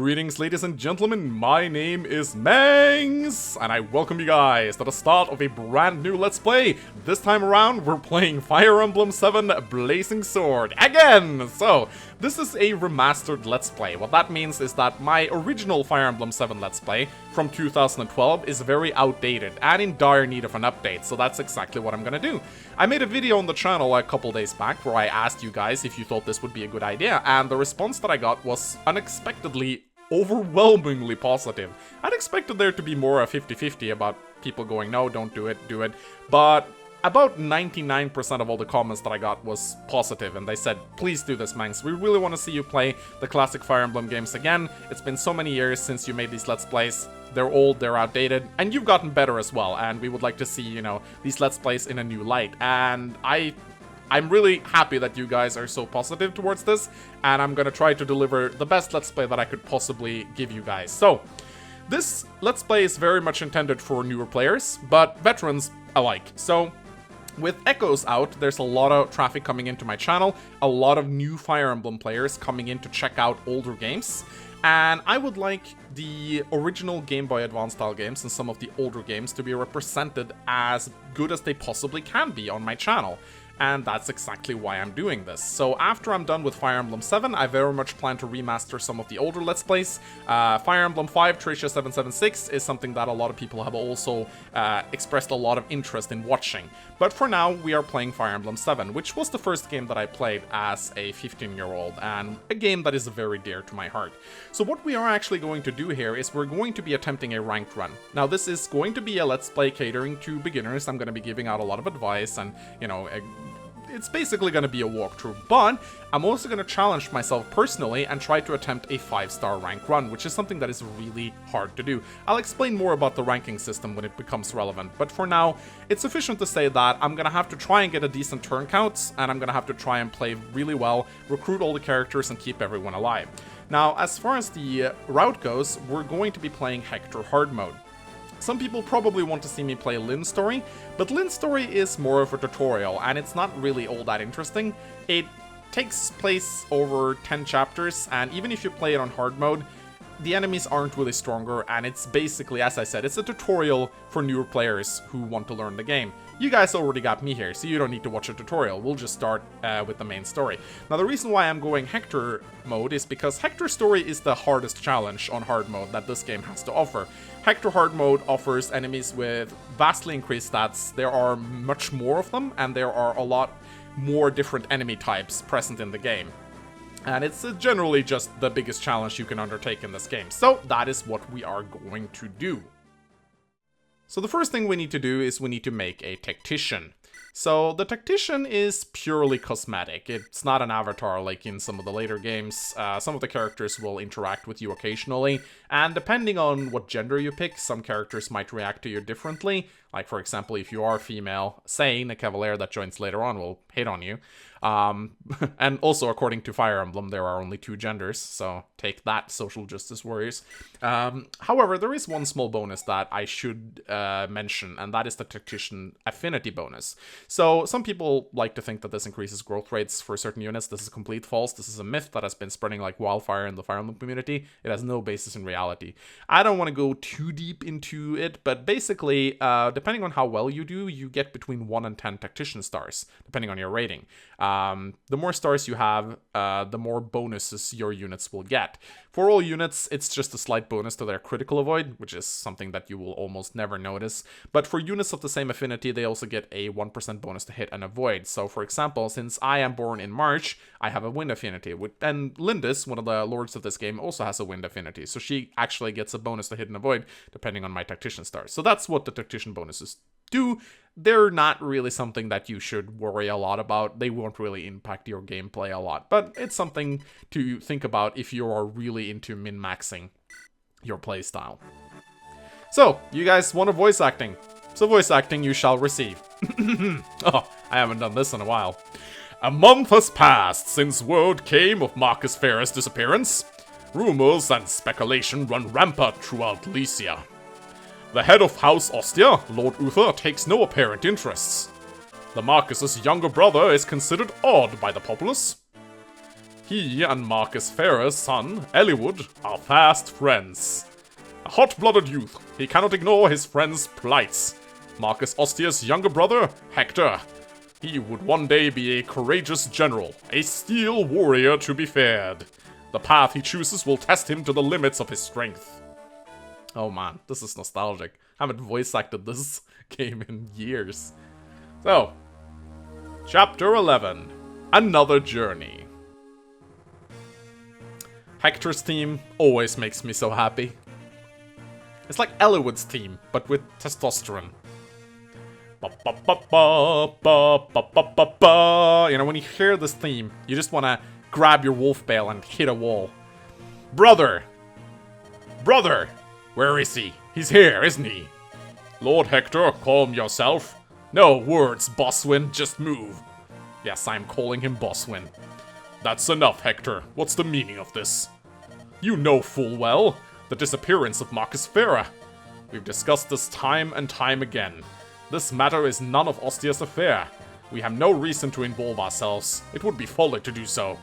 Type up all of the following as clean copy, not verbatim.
Greetings, ladies and gentlemen, my name is Mangs, and I welcome you guys to the start of a brand new Let's Play. This time around, we're playing Fire Emblem 7 Blazing Sword again! So, this is a remastered Let's Play. What that means is that my original Fire Emblem 7 Let's Play from 2012 is very outdated and in dire need of an update, so that's exactly what I'm gonna do. I made a video on the channel a couple days back where I asked you guys if you thought this would be a good idea, and the response that I got was unexpectedly overwhelmingly positive. I'd expected there to be more a 50-50 about people going, no, don't do it, but about 99% of all the comments that I got was positive, and they said, please do this, Mangs. We really want to see you play the classic Fire Emblem games again. It's been so many years since you made these Let's Plays. They're old, they're outdated, and you've gotten better as well, and we would like to see, you know, these Let's Plays in a new light. And I'm really happy that you guys are so positive towards this, and I'm gonna try to deliver the best Let's Play that I could possibly give you guys. So, this Let's Play is very much intended for newer players, but veterans alike. So, with Echoes out, there's a lot of traffic coming into my channel, a lot of new Fire Emblem players coming in to check out older games, and I would like the original Game Boy Advance style games and some of the older games to be represented as good as they possibly can be on my channel. And that's exactly why I'm doing this. So after I'm done with Fire Emblem 7, I very much plan to remaster some of the older Let's Plays. Fire Emblem 5 Tricia 776 is something that a lot of people have also expressed a lot of interest in watching. But for now, we are playing Fire Emblem 7, which was the first game that I played as a 15-year-old, and a game that is very dear to my heart. So what we are actually going to do here is we're going to be attempting a ranked run. Now this is going to be a Let's Play catering to beginners. I'm going to be giving out a lot of advice and, you know, it's basically going to be a walkthrough, but I'm also going to challenge myself personally and try to attempt a 5-star rank run, which is something that is really hard to do. I'll explain more about the ranking system when it becomes relevant, but for now, it's sufficient to say that I'm going to have to try and get a decent turn count, and I'm going to have to try and play really well, recruit all the characters, and keep everyone alive. Now, as far as the route goes, we're going to be playing Hector hard mode. Some people probably want to see me play Lynn's story, but Lynn's story is more of a tutorial, and it's not really all that interesting. It takes place over 10 chapters, and even if you play it on hard mode, the enemies aren't really stronger, and it's basically, as I said, it's a tutorial for newer players who want to learn the game. You guys already got me here, so you don't need to watch a tutorial. We'll just start with the main story. Now, the reason why I'm going Hector mode is because Hector's story is the hardest challenge on hard mode that this game has to offer. Hector hard mode offers enemies with vastly increased stats. There are much more of them, and there are a lot more different enemy types present in the game. And it's generally just the biggest challenge you can undertake in this game. So that is what we are going to do. So the first thing we need to do is we need to make a Tactician. So the Tactician is purely cosmetic. It's not an avatar like in some of the later games. Some of the characters will interact with you occasionally, and depending on what gender you pick, some characters might react to you differently. Like, for example, if you are female, Sane, a cavalier that joins later on, will hit on you. And also, according to Fire Emblem, there are only 2 genders, so take that, social justice warriors. However, there is one small bonus that I should mention, and that is the Tactician Affinity bonus. So, some people like to think that this increases growth rates for certain units. This is complete false. This is a myth that has been spreading like wildfire in the Fire Emblem community. It has no basis in reality. I don't want to go too deep into it, but basically, depending on how well you do, you get between 1 and 10 Tactician stars, depending on your rating. The more stars you have, the more bonuses your units will get. For all units, it's just a slight bonus to their critical avoid, which is something that you will almost never notice. But for units of the same affinity, they also get a 1% bonus to hit and avoid. So for example, since I am born in March, I have a wind affinity. And Lindis, one of the lords of this game, also has a wind affinity. So she actually gets a bonus to hit and avoid, depending on my Tactician stars. So that's what the Tactician bonuses do. They're not really something that you should worry a lot about. They won't really impact your gameplay a lot, but it's something to think about if you are really into min-maxing your playstyle. So, you guys want a voice acting? So voice acting you shall receive. Oh, I haven't done this in a while. A month has passed since word came of Marcus Farah's disappearance. Rumors and speculation run rampant throughout Lycia. The head of House Ostia, Lord Uther, takes no apparent interests. The Marcus's younger brother is considered odd by the populace. He and Marcus Farah's son, Eliwood, are fast friends. A hot-blooded youth, he cannot ignore his friend's plights. Marcus Ostia's younger brother, Hector. He would one day be a courageous general, a steel warrior to be feared. The path he chooses will test him to the limits of his strength. Oh man, this is nostalgic. I haven't voice acted this game in years. So, Chapter 11. Another Journey. Hector's team always makes me so happy. It's like Eliwood's team, but with testosterone. You know, when you hear this theme, you just want to grab your wolf bale and hit a wall. Brother! Brother! Where is he? He's here, isn't he? Lord Hector, calm yourself. No words, Bosswin, just move. Yes, I'm calling him Bosswin. That's enough, Hector. What's the meaning of this? You know full well the disappearance of Marcus Farah. We've discussed this time and time again. This matter is none of Ostia's affair. We have no reason to involve ourselves. It would be folly to do so.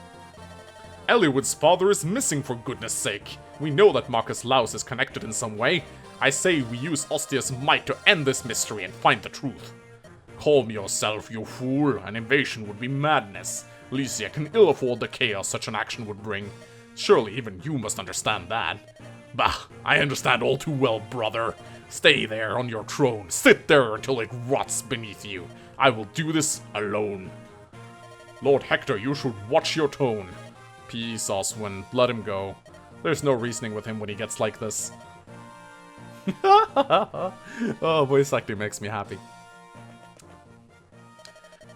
Eliwood's father is missing, for goodness sake. We know that Marcus Laus is connected in some way. I say we use Ostia's might to end this mystery and find the truth. Calm yourself, you fool. An invasion would be madness. Lycia can ill afford the chaos such an action would bring. Surely even you must understand that. Bah, I understand all too well, brother. Stay there on your throne. Sit there until it rots beneath you. I will do this alone. Lord Hector, you should watch your tone. Peace, Oswin. Let him go. There's no reasoning with him when he gets like this. Oh, voice acting makes me happy.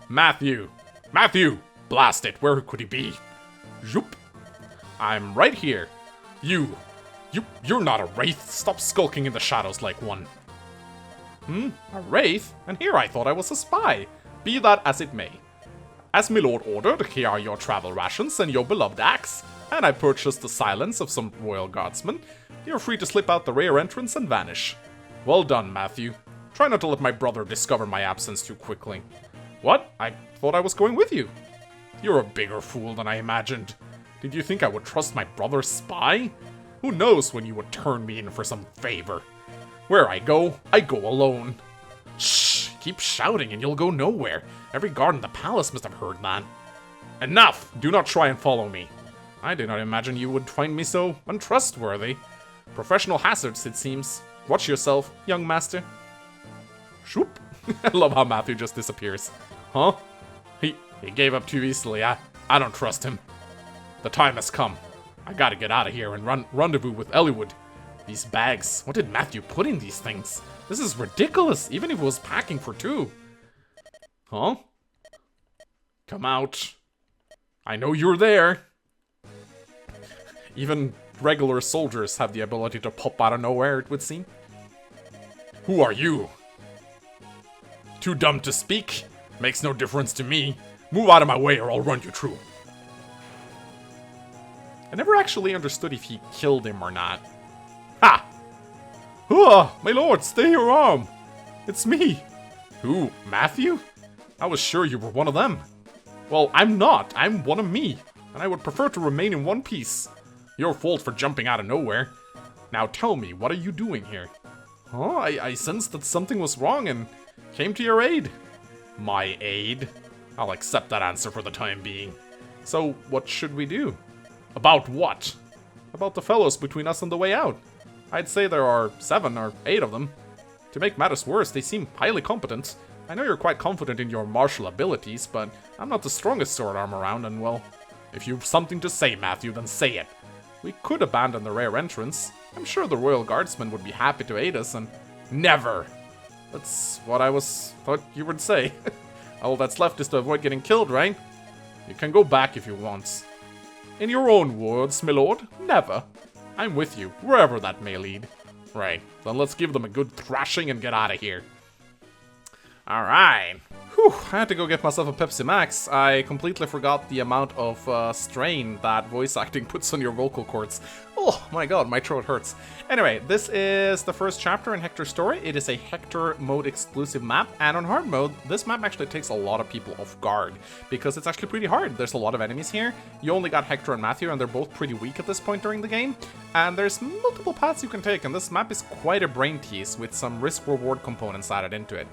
Matthew! Matthew! Blast it, where could he be? Zoop! I'm right here. You're not a wraith. Stop skulking in the shadows like one. A wraith? And here I thought I was a spy. Be that as it may. As my lord ordered, here are your travel rations and your beloved axe. And I purchased the silence of some royal guardsmen. You're free to slip out the rear entrance and vanish. Well done, Matthew. Try not to let my brother discover my absence too quickly. What? I thought I was going with you. You're a bigger fool than I imagined. Did you think I would trust my brother's spy? Who knows when you would turn me in for some favor? Where I go alone. Shh! Keep shouting and you'll go nowhere. Every guard in the palace must have heard that. Enough! Do not try and follow me. I did not imagine you would find me so untrustworthy. Professional hazards, it seems. Watch yourself, young master. Shoop! I love how Matthew just disappears. Huh? He gave up too easily. I don't trust him. The time has come. I gotta get out of here and rendezvous with Eliwood. These bags, what did Matthew put in these things? This is ridiculous, even if it was packing for two. Huh? Come out. I know you're there. Even regular soldiers have the ability to pop out of nowhere, it would seem. Who are you? Too dumb to speak? Makes no difference to me. Move out of my way or I'll run you through. I never actually understood if he killed him or not. Ha! My lord, stay your arm! It's me! Who, Matthew? I was sure you were one of them. Well, I'm not. I'm one of me. And I would prefer to remain in one piece. Your fault for jumping out of nowhere. Now tell me, what are you doing here? Huh? I sensed that something was wrong and came to your aid. My aid? I'll accept that answer for the time being. So, what should we do? About what? About the fellows between us and the way out. I'd say there are 7 or 8 of them. To make matters worse, they seem highly competent. I know you're quite confident in your martial abilities, but I'm not the strongest sword arm around, and well, if you've something to say, Matthew, then say it. We could abandon the rear entrance. I'm sure the royal guardsmen would be happy to aid us, and never. That's what I thought you would say. All that's left is to avoid getting killed, right? You can go back if you want. In your own words, my lord, never. I'm with you, wherever that may lead. Right, then let's give them a good thrashing and get out of here. Alright. Whew, I had to go get myself a Pepsi Max. I completely forgot the amount of strain that voice acting puts on your vocal cords. Oh my god, my throat hurts. Anyway, this is the first chapter in Hector's story. It is a Hector mode exclusive map, and on hard mode, this map actually takes a lot of people off guard, because it's actually pretty hard. There's a lot of enemies here. You only got Hector and Matthew, and they're both pretty weak at this point during the game, and there's multiple paths you can take, and this map is quite a brain tease with some risk-reward components added into it.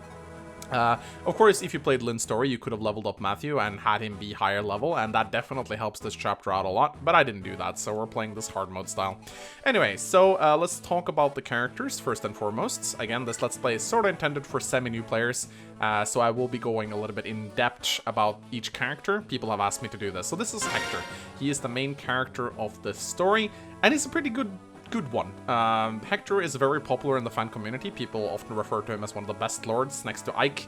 Of course, if you played Lynn's story, you could have leveled up Matthew and had him be higher level, and that definitely helps this chapter out a lot, but I didn't do that, so we're playing this hard mode style. Anyway, so let's talk about the characters first and foremost. Again, this Let's Play is sort of intended for semi-new players, so I will be going a little bit in depth about each character. People have asked me to do this. So this is Hector. He is the main character of the story, and he's a pretty good one. Hector is very popular in the fan community. People often refer to him as one of the best lords next to Ike.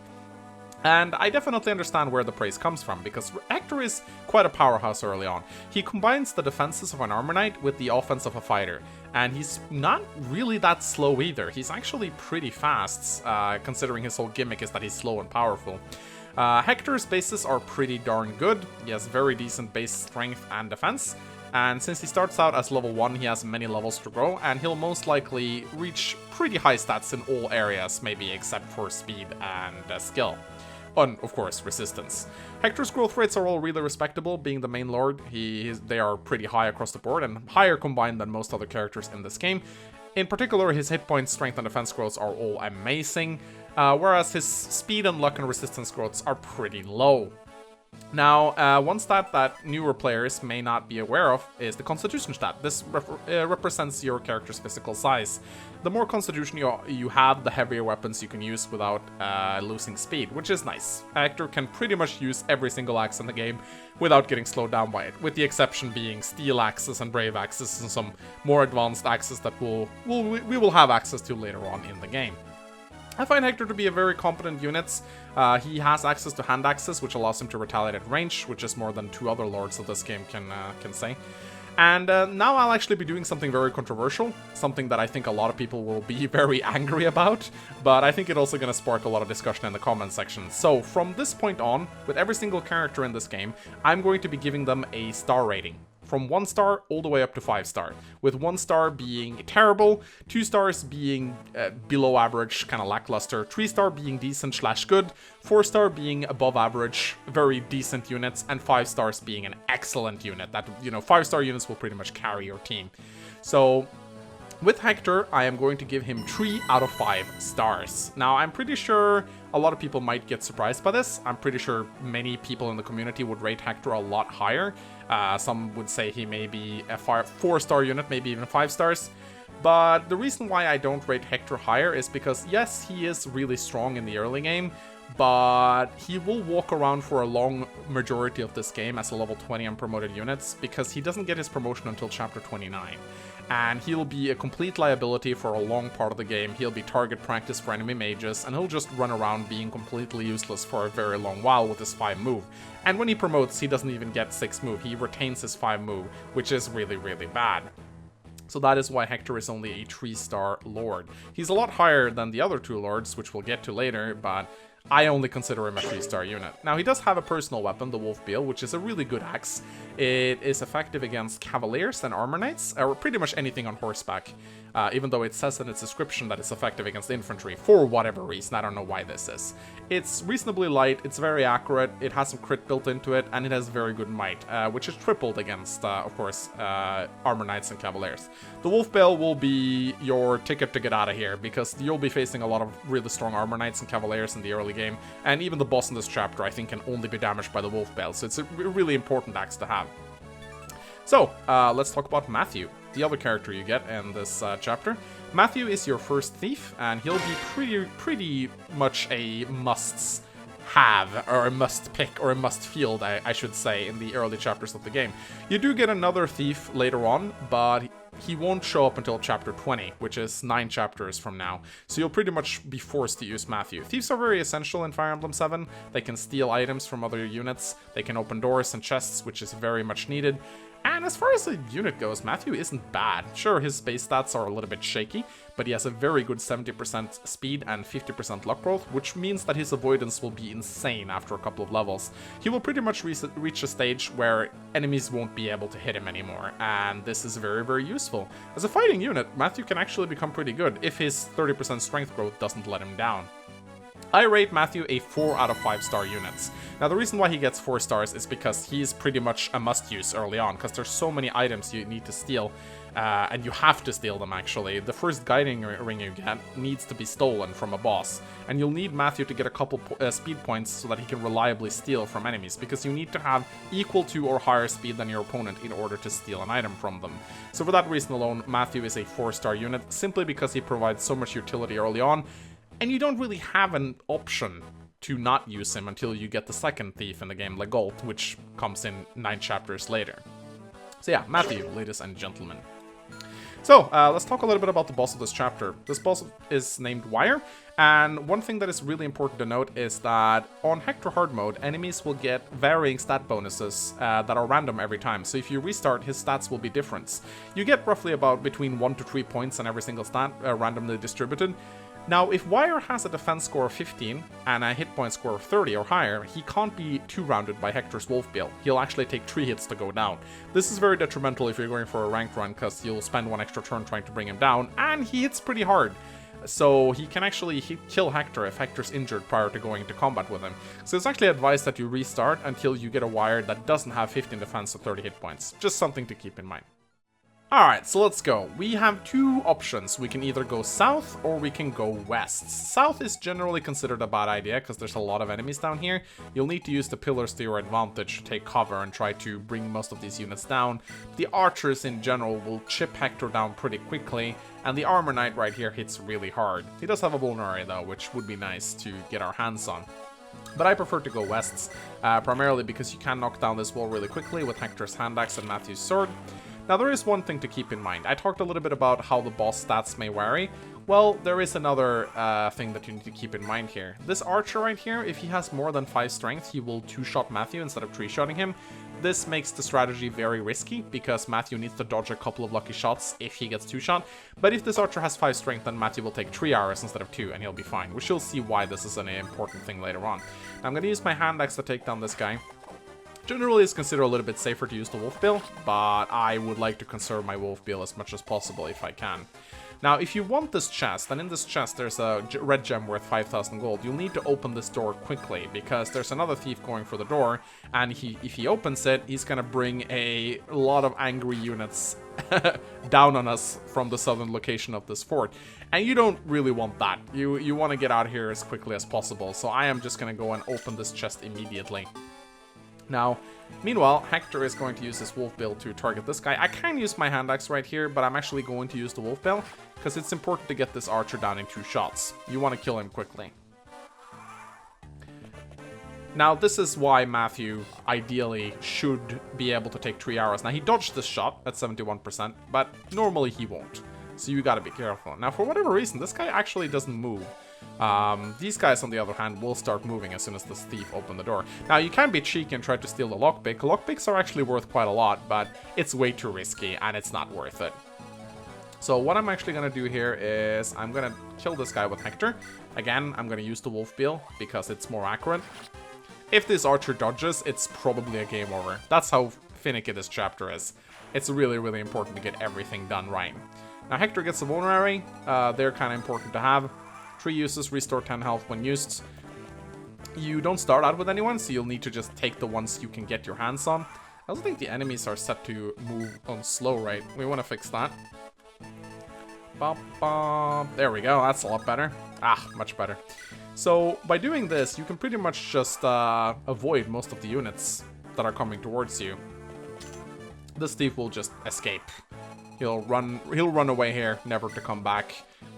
And I definitely understand where the praise comes from, because Hector is quite a powerhouse early on. He combines the defenses of an armor knight with the offense of a fighter. And he's not really that slow either. He's actually pretty fast, considering his whole gimmick is that he's slow and powerful. Hector's bases are pretty darn good. He has very decent base strength and defense. And since he starts out as level 1, he has many levels to grow, and he'll most likely reach pretty high stats in all areas, maybe except for speed and skill. And, of course, resistance. Hector's growth rates are all really respectable, being the main lord. They are pretty high across the board, and higher combined than most other characters in this game. In particular, his hit points, strength, and defense growths are all amazing, whereas his speed and luck and resistance growths are pretty low. Now, one stat that newer players may not be aware of is the Constitution stat. This represents your character's physical size. The more Constitution you have, the heavier weapons you can use without losing speed, which is nice. Hector can pretty much use every single axe in the game without getting slowed down by it, with the exception being steel axes and brave axes and some more advanced axes that we will have access to later on in the game. I find Hector to be a very competent unit. He has access to hand axes, which allows him to retaliate at range, which is more than 2 other lords of this game can say. And now I'll actually be doing something very controversial, something that I think a lot of people will be very angry about, but I think it's also going to spark a lot of discussion in the comment section. So from this point on, with every single character in this game, I'm going to be giving them a star rating. From 1 star all the way up to 5 star, with 1 star being terrible, 2 stars being below average, kind of lackluster, 3 star being decent/good, 4 star being above average, very decent units, and 5 stars being an excellent unit. That, 5 star units will pretty much carry your team. So with Hector, I am going to give him 3 out of 5 stars. Now, I'm pretty sure a lot of people might get surprised by this. I'm pretty sure many people in the community would rate Hector a lot higher. Some would say he may be a 4-star unit, maybe even 5 stars. But the reason why I don't rate Hector higher is because, yes, he is really strong in the early game, but he will walk around for a long majority of this game as a level 20 unpromoted unit, because he doesn't get his promotion until chapter 29. And he'll be a complete liability for a long part of the game. He'll be target practice for enemy mages, and he'll just run around being completely useless for a very long while with his 5 move. And when he promotes, he doesn't even get 6 move, he retains his 5 move, which is really, really bad. So that is why Hector is only a 3-star lord. He's a lot higher than the other 2 lords, which we'll get to later, but I only consider him a 3-star unit. Now, he does have a personal weapon, the Wolf Bill, which is a really good axe. It is effective against cavaliers and armor knights, or pretty much anything on horseback, even though it says in its description that it's effective against infantry, for whatever reason. I don't know why this is. It's reasonably light, it's very accurate, it has some crit built into it, and it has very good might, which is tripled against, of course, armor knights and cavaliers. The Wolf Bill will be your ticket to get out of here, because you'll be facing a lot of really strong armor knights and cavaliers in the early game, and even the boss in this chapter, I think, can only be damaged by the Wolf Bell, so it's a really important axe to have. So, let's talk about Matthew, the other character you get in this chapter. Matthew is your first thief, and he'll be pretty much a must-have, or a must-pick, or a must-field, I should say, in the early chapters of the game. You do get another thief later on, but he won't show up until chapter 20, which is 9 chapters from now, so you'll pretty much be forced to use Matthew. Thieves are very essential in Fire Emblem 7. They can steal items from other units, they can open doors and chests, which is very much needed, And as far as the unit goes, Matthew isn't bad. Sure, his base stats are a little bit shaky, but he has a very good 70% speed and 50% luck growth, which means that his avoidance will be insane after a couple of levels. He will pretty much reach a stage where enemies won't be able to hit him anymore, and this is very, very useful. As a fighting unit, Matthew can actually become pretty good if his 30% strength growth doesn't let him down. I rate Matthew a 4 out of 5 star units. Now the reason why he gets 4 stars is because he's pretty much a must-use early on, because there's so many items you need to steal, and you have to steal them actually. The first guiding ring you get needs to be stolen from a boss, and you'll need Matthew to get a couple speed points so that he can reliably steal from enemies, because you need to have equal to or higher speed than your opponent in order to steal an item from them. So for that reason alone, Matthew is a 4-star unit, simply because he provides so much utility early on, and you don't really have an option to not use him until you get the second thief in the game, Legault, which comes in 9 chapters later. So yeah, Matthew, ladies and gentlemen. So, let's talk a little bit about the boss of this chapter. This boss is named Wire, and one thing that is really important to note is that on Hector hard mode, enemies will get varying stat bonuses that are random every time. So if you restart, his stats will be different. You get roughly about between 1 to 3 points on every single stat, randomly distributed. Now, if Wire has a defense score of 15 and a hit point score of 30 or higher, he can't be 2-rounded by Hector's Wolf Bill. He'll actually take 3 hits to go down. This is very detrimental if you're going for a ranked run, because you'll spend 1 extra turn trying to bring him down, and he hits pretty hard. So he can actually kill Hector if Hector's injured prior to going into combat with him. So it's actually advised that you restart until you get a Wire that doesn't have 15 defense or 30 hit points. Just something to keep in mind. Alright, so let's go. We have 2 options. We can either go south or we can go west. South is generally considered a bad idea because there's a lot of enemies down here. You'll need to use the pillars to your advantage to take cover and try to bring most of these units down. The archers in general will chip Hector down pretty quickly, and the armor knight right here hits really hard. He does have a vulnerary though, which would be nice to get our hands on. But I prefer to go west, primarily because you can knock down this wall really quickly with Hector's hand axe and Matthew's sword. Now there is one thing to keep in mind. I talked a little bit about how the boss stats may vary. Well, there is another thing that you need to keep in mind here. This archer right here, if he has more than 5 strength, he will 2-shot Matthew instead of 3-shotting him. This makes the strategy very risky, because Matthew needs to dodge a couple of lucky shots if he gets 2-shot. But if this archer has 5 strength, then Matthew will take 3 arrows instead of 2, and he'll be fine. Which you'll see why this is an important thing later on. Now, I'm going to use my hand axe to take down this guy. Generally, it's considered a little bit safer to use the Wolf Bill, but I would like to conserve my Wolf Bill as much as possible if I can. Now, if you want this chest, and in this chest there's a red gem worth 5,000 gold, you'll need to open this door quickly, because there's another thief going for the door, and if he opens it, he's gonna bring a lot of angry units down on us from the southern location of this fort. And you don't really want that. You want to get out of here as quickly as possible, so I am just gonna go and open this chest immediately. Now, meanwhile, Hector is going to use his Wolf Bill to target this guy. I can use my hand axe right here, but I'm actually going to use the Wolf Bill, because it's important to get this archer down in 2 shots. You want to kill him quickly. Now, this is why Matthew, ideally, should be able to take 3 arrows. Now, he dodged this shot at 71%, but normally he won't. So you gotta be careful. Now, for whatever reason, this guy actually doesn't move. These guys, on the other hand, will start moving as soon as this thief opens the door. Now, you can be cheeky and try to steal the lockpick. Lockpicks are actually worth quite a lot, but it's way too risky, and it's not worth it. So what I'm actually going to do here is I'm going to kill this guy with Hector. Again, I'm going to use the Wolf Bill, because it's more accurate. If this archer dodges, it's probably a game over. That's how finicky this chapter is. It's really, really important to get everything done right. Now, Hector gets a vulnerary. They're kind of important to have. 3 uses, restore 10 health when used. You don't start out with anyone, so you'll need to just take the ones you can get your hands on. I also think the enemies are set to move on slow, right? We want to fix that. There we go, that's a lot better. Much better. So, by doing this, you can pretty much just avoid most of the units that are coming towards you. This thief will just escape. He'll run away here, never to come back.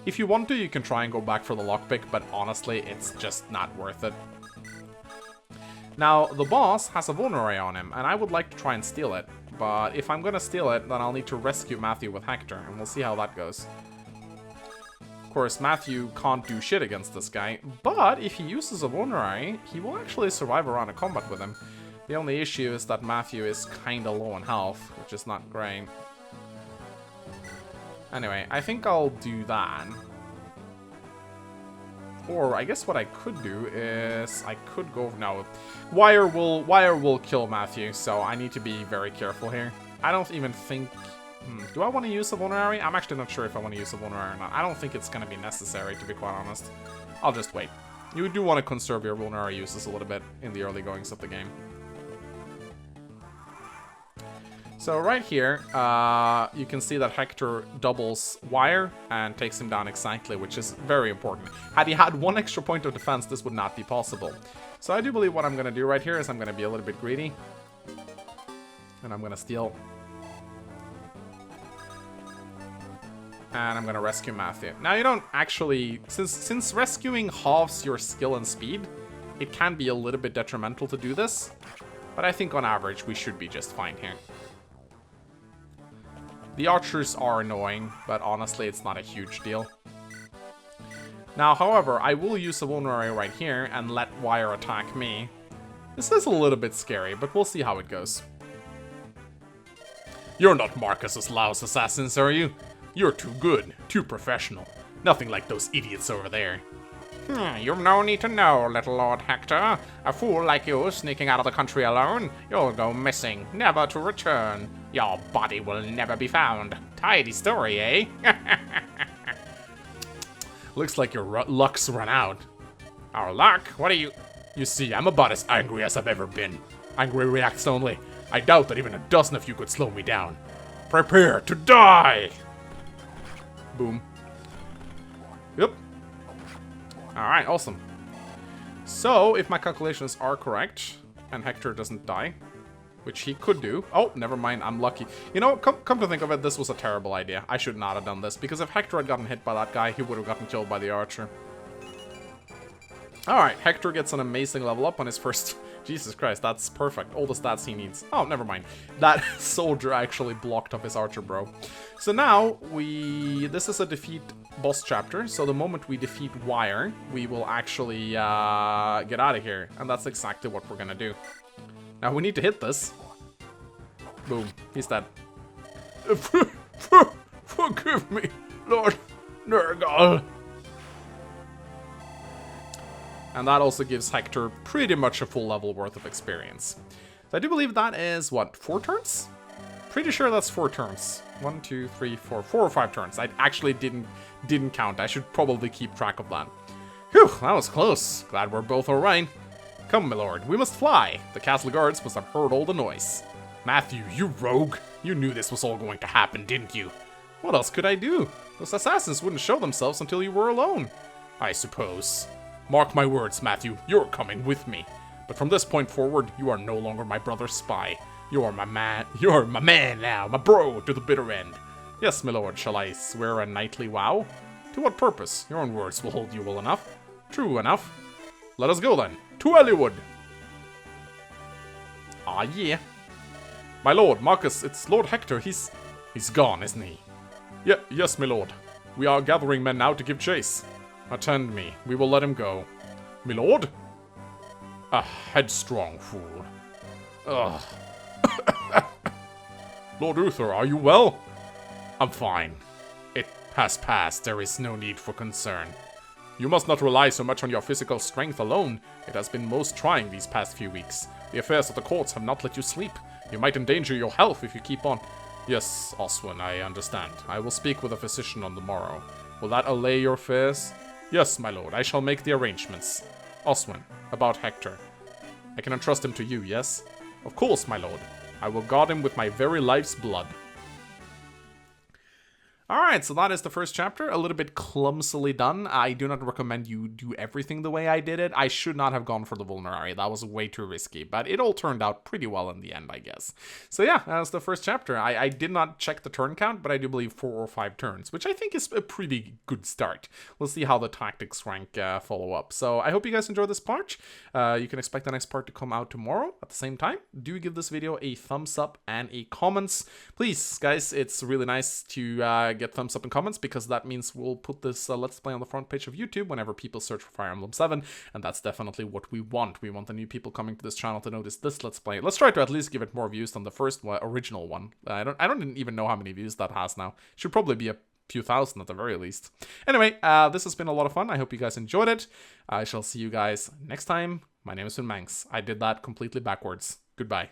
If you want to, you can try and go back for the lockpick, but honestly, it's just not worth it. Now, the boss has a vulnerary on him, and I would like to try and steal it. But if I'm gonna steal it, then I'll need to rescue Matthew with Hector, and we'll see how that goes. Of course, Matthew can't do shit against this guy, but if he uses a vulnerary, he will actually survive a round of combat with him. The only issue is that Matthew is kinda low on health, which is not great. Anyway, I think I'll do that. Or I guess what I could do is I could go no. Wire will kill Matthew, so I need to be very careful here. I don't even think do I want to use a vulnerary? I'm actually not sure if I want to use a vulnerary or not. I don't think it's gonna be necessary, to be quite honest. I'll just wait. You do want to conserve your vulnerary uses a little bit in the early goings of the game. So right here, you can see that Hector doubles Wire and takes him down exactly, which is very important. Had he had one extra point of defense, this would not be possible. So I do believe what I'm going to do right here is I'm going to be a little bit greedy. And I'm going to steal. And I'm going to rescue Matthew. Now you don't actually, since rescuing halves your skill and speed, it can be a little bit detrimental to do this. But I think on average, we should be just fine here. The archers are annoying, but honestly, it's not a huge deal. Now, however, I will use a vulnerary right here and let Wire attack me. This is a little bit scary, but we'll see how it goes. You're not Marcus's Laos assassins, are you? You're too good, too professional. Nothing like those idiots over there. You've no need to know, little Lord Hector. A fool like you sneaking out of the country alone, you'll go missing, never to return. Your body will never be found. Tidy story, eh? Looks like your luck's run out. Our luck? What are you... You see, I'm about as angry as I've ever been. Angry reacts only. I doubt that even a dozen of you could slow me down. Prepare to die! Boom. Yep. Alright, awesome. So, if my calculations are correct, and Hector doesn't die, which he could do. Oh, never mind, I'm lucky. You know, come to think of it, this was a terrible idea. I should not have done this, because if Hector had gotten hit by that guy, he would have gotten killed by the archer. Alright, Hector gets an amazing level up on his first... Jesus Christ, that's perfect. All the stats he needs. Oh, never mind. That soldier actually blocked up his archer bro. So now, this is a defeat boss chapter, so the moment we defeat Wire, we will actually get out of here. And that's exactly what we're gonna do. Now, we need to hit this. Boom. He's dead. Forgive me, Lord Nergal. And that also gives Hector pretty much a full level worth of experience. So I do believe that is, what, 4 turns? Pretty sure that's 4 turns. 1, 2, 3, 4 or 5 turns. I actually didn't count. I should probably keep track of that. Whew, that was close. Glad we're both alright. Come, my lord, we must fly. The castle guards must have heard all the noise. Matthew, you rogue. You knew this was all going to happen, didn't you? What else could I do? Those assassins wouldn't show themselves until you were alone. I suppose. Mark my words, Matthew, you're coming with me. But from this point forward, you are no longer my brother's spy. You're my man now, my bro, to the bitter end. Yes, my lord, shall I swear a knightly vow? To what purpose? Your own words will hold you well enough. True enough. Let us go then, to Ellwood. Ah, yeah. My lord, Marcus, it's Lord Hector, he's gone, isn't he? Yes, my lord. We are gathering men now to give chase. Attend me. We will let him go. My lord? A headstrong fool. Ugh. Lord Uther, are you well? I'm fine. It has passed. There is no need for concern. You must not rely so much on your physical strength alone. It has been most trying these past few weeks. The affairs of the courts have not let you sleep. You might endanger your health if you keep on. Yes, Oswin, I understand. I will speak with a physician on the morrow. Will that allay your fears? Yes, my lord, I shall make the arrangements. Oswin, about Hector. I can entrust him to you, yes? Of course, my lord. I will guard him with my very life's blood. Alright, so that is the first chapter. A little bit clumsily done. I do not recommend you do everything the way I did it. I should not have gone for the vulnerary. That was way too risky, but it all turned out pretty well in the end, I guess. So yeah, that's the first chapter. I did not check the turn count, but I do believe 4 or 5 turns, which I think is a pretty good start. We'll see how the tactics rank follow up. So I hope you guys enjoyed this part. You can expect the next part to come out tomorrow at the same time. Do give this video a thumbs up and a comments. Please, guys, it's really nice to get thumbs up and comments, because that means we'll put this Let's Play on the front page of YouTube whenever people search for Fire Emblem 7, and that's definitely what we want. We want the new people coming to this channel to notice this Let's Play. Let's try to at least give it more views than the first original one. I don't even know how many views that has now. Should probably be a few thousand at the very least. Anyway, this has been a lot of fun. I hope you guys enjoyed it. I shall see you guys next time. My name has been Mangs. I did that completely backwards. Goodbye.